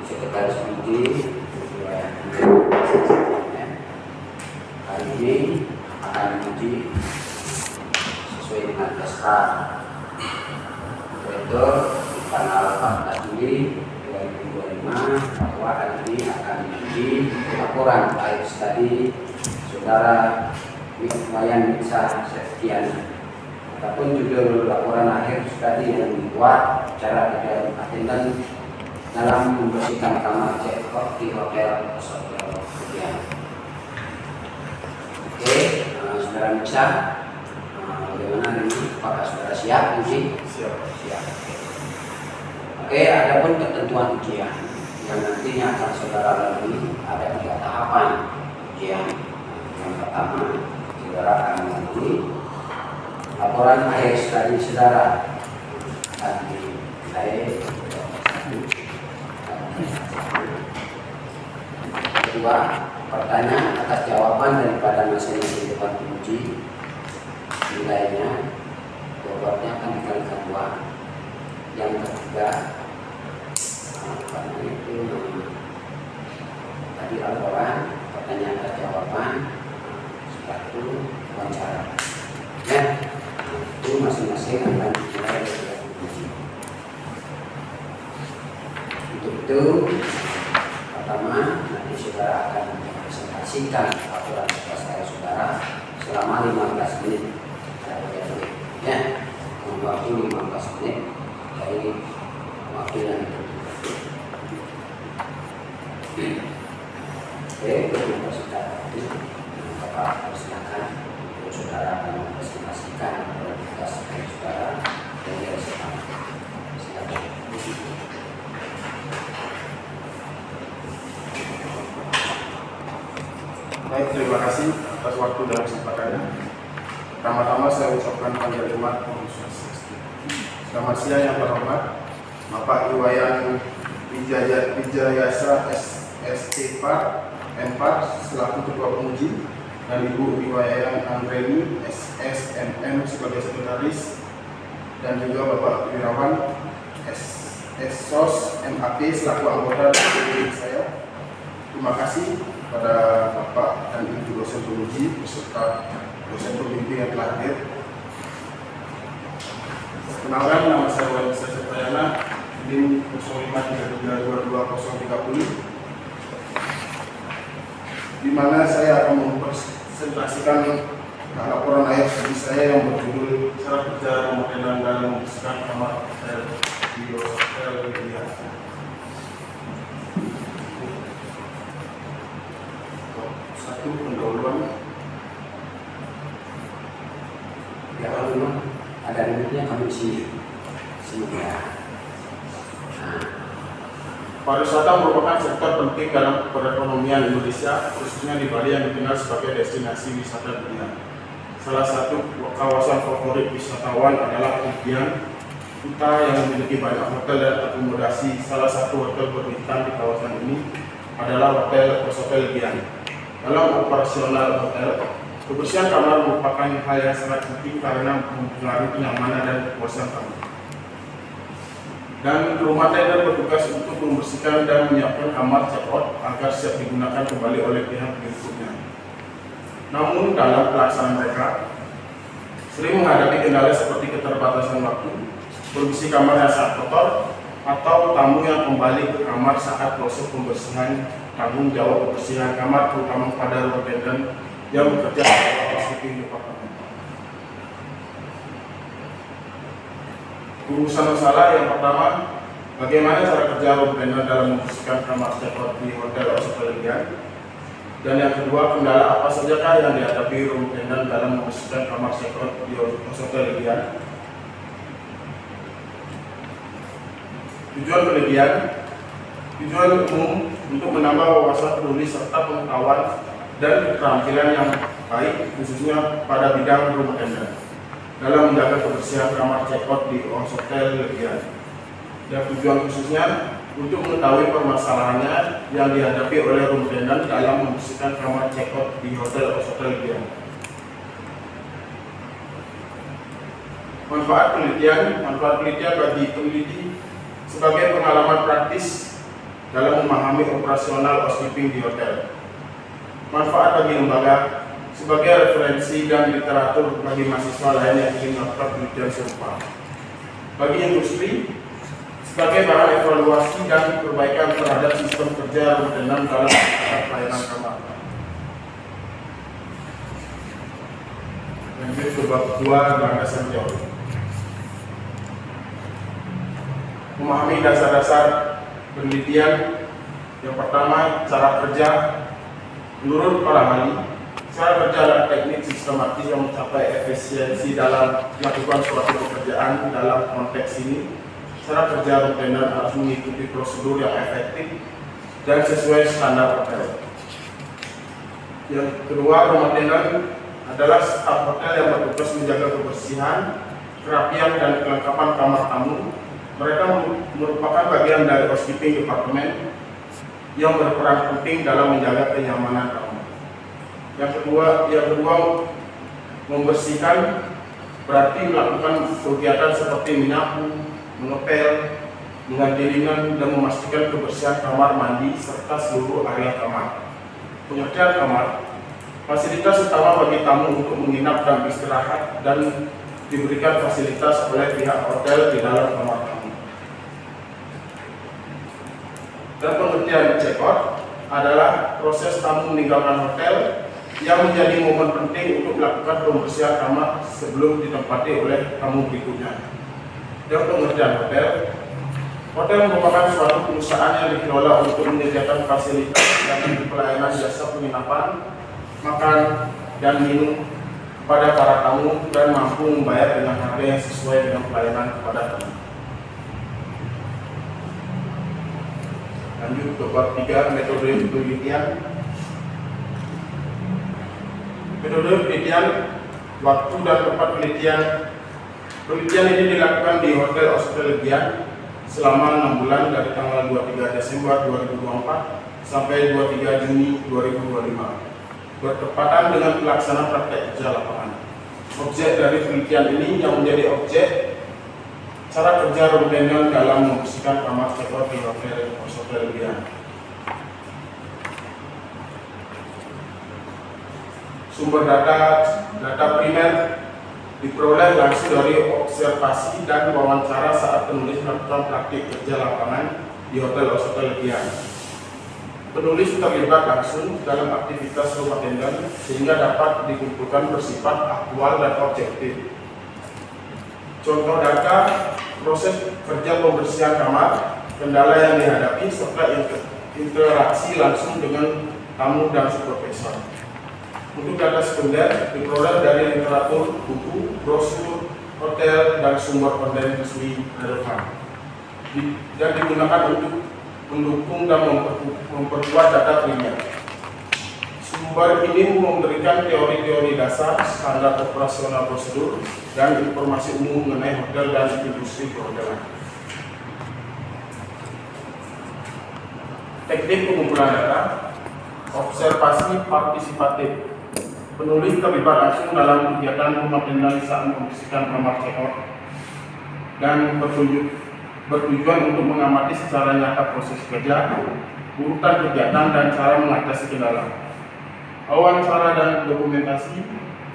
Sekretaris Budi hari ini akan diuji sesuai dengan SK yaitu tanggal 14 Juli 2025 bahwa hari ini akan diuji laporan baik tadi saudara Wayan Bisa Septian ataupun judul laporan akhir tadi yang dibuat cara tidak attendant dalam membersihkan kamar check-out di hotel Septian. Oke, saudara Bisa, bagaimana ini? Apakah saudara siap uji? Siap. Oke, adapun ketentuan ujian yang nantinya akan saudara lalui ada 3 tahapan ujian. Yang pertama, saudara akan melalui laporan akhir studi saudara akan dinilai. Kedua, pertanyaan atas jawaban daripada masing-masing depan penguji nilainya bobotnya akan dikalikan 2. Yang ketiga, tadi laporan pertanyaan atas jawaban setelah itu wawancara ya, itu masing-masing akan dinilai oleh penguji. Untuk itu pertama nanti saudara akan presentasikan laporan tugas saya saudara selama 15 menit ya, waktu 15 menit dari waktu yang terima kasih. Bapak persilakan untuk saudara akan mempresentasikan laporan tugas saya saudara dan dari silakan. Baik, terima kasih atas waktu dan kesempatannya. Pertama-tama saya ucapkan panjang Om Swastiastu. Selamat siang yang terhormat Bapak Iwayan Wijayasa SST M4 selaku Ketua Penguji dan Ibu Iwayan Andreni SSMM sebagai Sekretaris dan juga Bapak Wirawan SSOS MAP selaku anggota dari saya. Terima kasih pada Bapak dan Ibu dosen penguji beserta dosen pembimbing yang telah hadir. Perkenalkan, nama saya Wayan Bisa Septian, NIM 0533222030, di mana saya akan mempresentasikan laporan akhir studi saya yang berjudul cara kerja pemodelan dalam membersihkan kamar hotel di hotel India. Satu, pendahuluan. Ya, kalau ada limitnya kami sini ya. Pariwisata merupakan sektor penting dalam perekonomian Indonesia, khususnya di Bali yang dikenal sebagai destinasi wisata dunia. Salah satu kawasan favorit wisatawan adalah Legian Kuta yang memiliki banyak hotel dan akomodasi. Salah satu hotel berbintang di kawasan ini adalah Hotel Osotel Legian. Dalam operasional hotel, kebersihan kamar merupakan hal yang sangat penting karena mempengaruhi kenyamanan dan kepuasan tamu. Dan rumah tenda bertugas untuk membersihkan dan menyiapkan kamar check-out agar siap digunakan kembali oleh pihak berikutnya. Namun dalam pelaksanaan mereka sering menghadapi kendala seperti keterbatasan waktu, kondisi kamar yang sangat kotor, atau tamu yang kembali ke kamar saat proses pembersihan. Tanggung jawab kebersihan kamar terutama pada rumah tenda yang bekerja sebagai housekeeping departemen. Urusan masalah yang pertama, bagaimana cara kerja room tender dalam membersihkan kamar check-out di hotel Osotel Legian. Dan yang kedua, kendala apa sajakah yang dihadapi room tender dalam membersihkan kamar check-out di Osotel Legian. Tujuan penelitian, tujuan umum untuk menambah wawasan penulis serta pengetahuan dan keterampilan yang baik khususnya pada bidang rumah tenda dalam menjaga kebersihan kamar check-out di Osotel Legian. Dan tujuan khususnya untuk mengetahui permasalahannya yang dihadapi oleh room tenda dalam membersihkan kamar check-out di Hotel Osotel Legian. Manfaat penelitian bagi peneliti sebagai pengalaman praktis dalam memahami operasional housekeeping di hotel. Manfaat bagi lembaga sebagai referensi dan literatur bagi mahasiswa lain yang ingin melakukan penelitian serupa. Bagi industri, sebagai bahan evaluasi dan perbaikan terhadap sistem kerja rutenan dalam pelayanan kamar. Lanjut ke bab 2, landasan teori. Memahami dasar-dasar penelitian. Yang pertama, cara kerja. Menurut para ahli, cara kerja adalah teknik sistematis yang mencapai efisiensi dalam melakukan suatu pekerjaan. Dalam konteks ini, cara kerja rutenan harus mengikuti prosedur yang efektif dan sesuai standar hotel. Yang kedua, rutenan adalah staf hotel yang bertugas menjaga kebersihan, kerapian, dan kelengkapan kamar tamu. Mereka merupakan bagian dari housekeeping departemen yang berperan penting dalam menjaga kenyamanan tamu. Yang kedua, membersihkan berarti melakukan kegiatan seperti menyapu, mengepel, mengganti ringan, dan memastikan kebersihan kamar mandi serta seluruh area kamar. Pengerjaan kamar, fasilitas utama bagi tamu untuk menginap dan istirahat dan diberikan fasilitas oleh pihak hotel di dalam kamar tamu. Dan pengertian check-out adalah proses tamu meninggalkan hotel yang menjadi momen penting untuk melakukan pembersihan kamar sebelum ditempati oleh tamu berikutnya. Dan pengertian hotel, hotel merupakan suatu perusahaan yang dikelola untuk menyediakan fasilitas dan pelayanan jasa penginapan, makan, dan minum kepada para tamu dan mampu membayar dengan harga yang sesuai dengan pelayanan kepada tamu. Lanjut ke bab 3, metode penelitian. Metode penelitian, waktu dan tempat penelitian. Penelitian ini dilakukan di Hotel Australia selama 6 bulan dari tanggal 23 Desember 2024 sampai 23 Juni 2025. Bertepatan dengan pelaksanaan praktek kerja lapangan. Objek dari penelitian ini yang menjadi objek cara kerja rutenan dalam membersihkan kamar check-out di Hotel Australia. Sumber data primer diperoleh langsung dari observasi dan wawancara saat penulis melakukan praktik kerja lapangan di Hotel Australia. Penulis terlibat langsung dalam aktivitas rumah tenda sehingga dapat dikumpulkan bersifat aktual dan objektif. Contoh data, proses kerja pembersihan kamar, kendala yang dihadapi, serta interaksi langsung dengan tamu dan supervisor. Untuk data sekunder diperoleh dari literatur, buku, brosur, hotel, dan sumber konten resmi relevan. Dan digunakan untuk mendukung dan memperkuat data primer. Sumber ini memberikan teori-teori dasar, standar operasional prosedur, dan informasi umum mengenai hotel dan industri perhotelan. Teknik pengumpulan data, observasi partisipatif. Penulis terlibat langsung dalam kegiatan rumah tenda saat membersihkan kamar check-out dan bertujuan untuk mengamati secara nyata proses kerja, urutan kegiatan, dan cara mengatasi kendala. Wawancara dan dokumentasi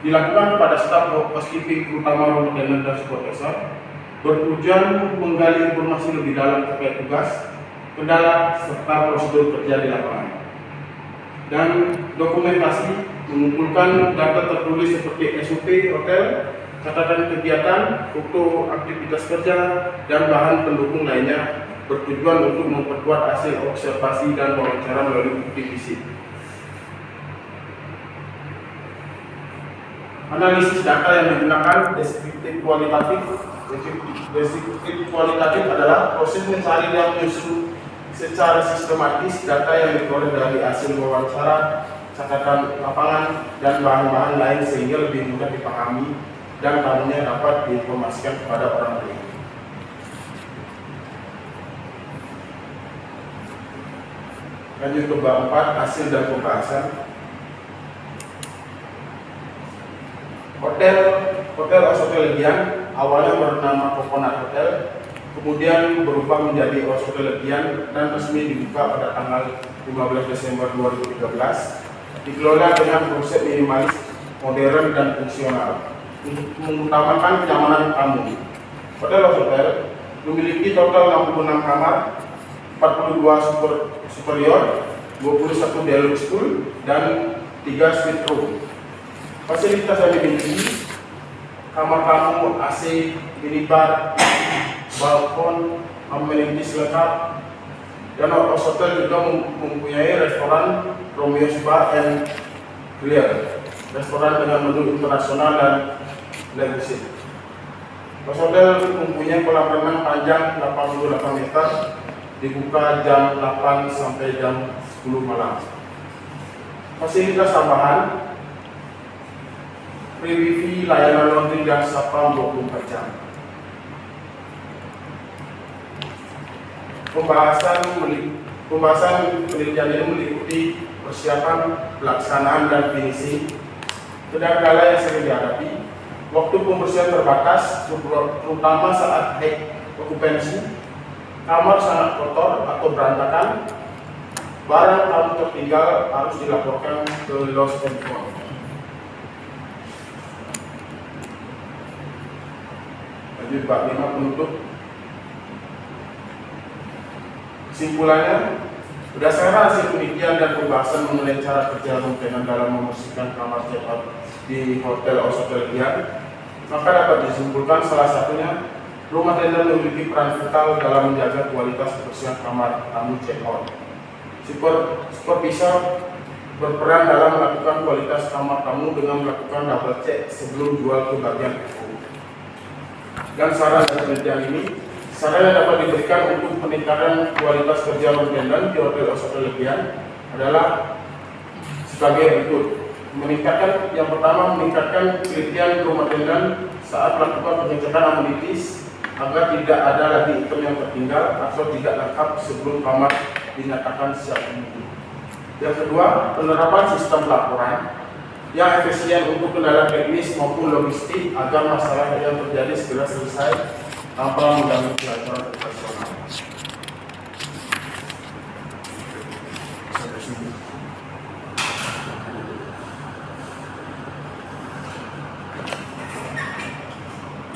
dilakukan pada staf housekeeping terutama rumah tenda dan supervisor, bertujuan menggali informasi lebih dalam terkait tugas, kendala, serta prosedur kerja di lapangan. Dan dokumentasi mengumpulkan data tertulis seperti SOP hotel, catatan kegiatan, foto aktivitas kerja, dan bahan pendukung lainnya, bertujuan untuk memperkuat hasil observasi dan wawancara melalui bukti fisik. Analisis data yang digunakan deskriptif kualitatif. Deskriptif kualitatif adalah proses mencari dan menyusun secara sistematis data yang diperoleh dari hasil wawancara, catatan lapangan, dan bahan-bahan lain sehingga lebih mudah dipahami dan tamunya dapat diinformasikan kepada orang lain. Lanjut ke bab 4, hasil dan pembahasan. Hotel Australia awalnya bernama Coconut Hotel kemudian berubah menjadi hotel legian dan resmi dibuka pada tanggal 15 Desember 2013. Dikelola dengan konsep minimalis, modern dan fungsional untuk mengutamakan kenyamanan tamu. Hotel Osotel memiliki total 66 kamar, 42 superior, 21 deluxe pool, dan 3 suite room. Fasilitas yang dimiliki: kamar tamu, AC, minibar, balkon, amenities lengkap. Dan Osotel juga mempunyai restoran Romeo's Bar and Grill, restoran dengan menu internasional dan legacy. Osotel mempunyai kolam renang panjang 88 meter, dibuka jam 8 sampai jam 10 malam. Fasilitas tambahan: free wifi, layanan laundry dan satpam 24 jam. Pembahasan penelitian ini meliputi persiapan, pelaksanaan, dan finishing. Kendala yang sering dihadapi: waktu pembersihan terbatas, terutama saat high occupancy. Kamar sangat kotor atau berantakan. Barang tamu tertinggal harus dilaporkan ke lost and found. Lanjut Pak 5, penutup. Kesimpulannya, berdasarkan hasil penelitian dan pembahasan mengenai cara kerja room tenant dalam membersihkan kamar check-out di Hotel Osotel Legian, maka dapat disimpulkan salah satunya, rumah tenant memiliki peran vital dalam menjaga kualitas kebersihan kamar tamu check-out. Supervisor berperan dalam melakukan kualitas kamar tamu dengan melakukan double check sebelum jual ke bagian FO. Dan saran dari penelitian ini, saran yang dapat diberikan untuk peningkatan kualitas kerja room tenant di Hotel Osotel Legian adalah sebagai berikut. Yang pertama, meningkatkan telitian rumah tenant saat melakukan pengecekan amenities agar tidak ada lagi item yang tertinggal atau tidak lengkap sebelum kamar dinyatakan siap menuju. Yang kedua, penerapan sistem laporan yang efisien untuk kendala teknis maupun logistik agar masalah yang terjadi segera selesai tanpa mengganggu kelancaran